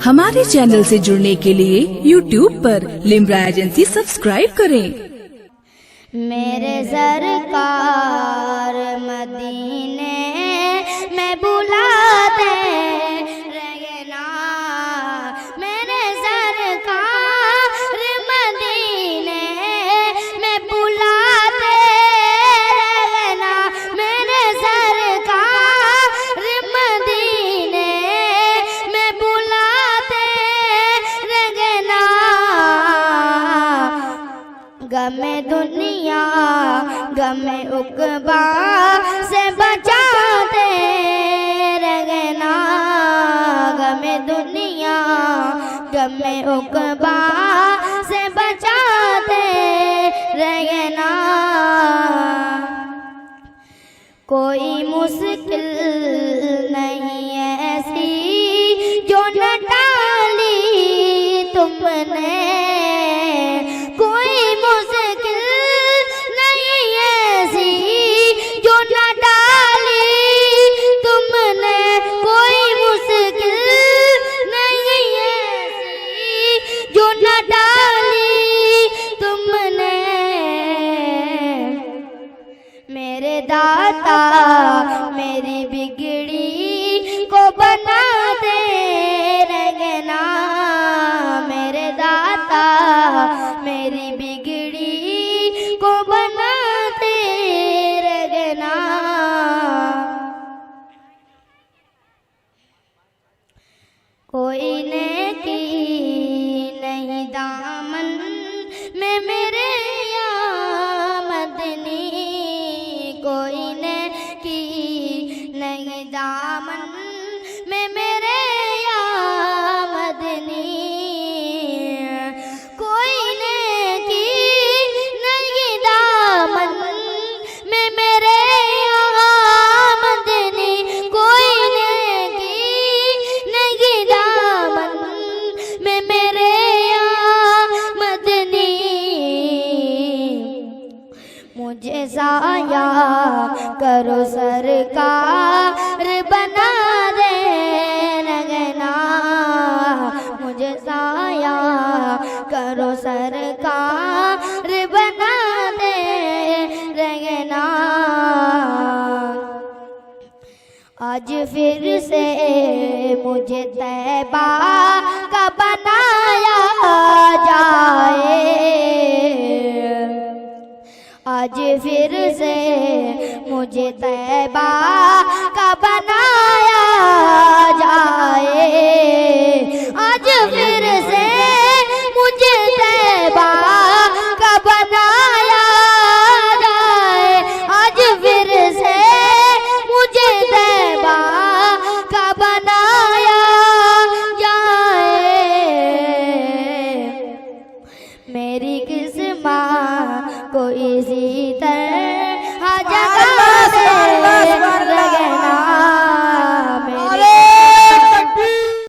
हमारे चैनल से जुड़ने के लिए YouTube पर लिम्रा एजेंसी सब्सक्राइब करें। मेरे सरकार मदीने में बुलाते रहना, मेरे सरकार मदीने में बुलाते रहना, मेरे सरकार मदीने में बुलाते रहना। गमे दुनिया गमे उकबा से बचाते रहना, गमे दुनिया गमे उकबा से बचाते रहना। कोई मुश्किल नहीं ऐसी जो न टाली तुमने, कोई मुश्किल नहीं ऐसी जो न डाली तुमने, कोई मुश्किल नहीं ऐसी जो न डाली तुमने। मेरे दाता मेरी बिगड़ी को बनाते रहना, मेरे दाता मेरी बिगड़ी को बनाते रहना। कोई नेकी नहीं दामन में मेरे या मदनी, कोई नेकी नहीं दामन में मेरे या मदनी, कोई नेकी नहीं दामन में मेरे या मदनी, कोई नेकी नहीं दामन में मेरे या मदनी। मुझे साया करो सरकार बना दे रहना, मुझे साया करो सरकार बना दे रहना। आज फिर से मुझे तैबा का बनाया जाए, आज फिर से मुझे तैबा का बनाया जाए, आज फिर से मुझे तैबा का बनाया जाए, आज फिर से मुझे तैबा का बनाया जाए। मेरी किस्मत को इसी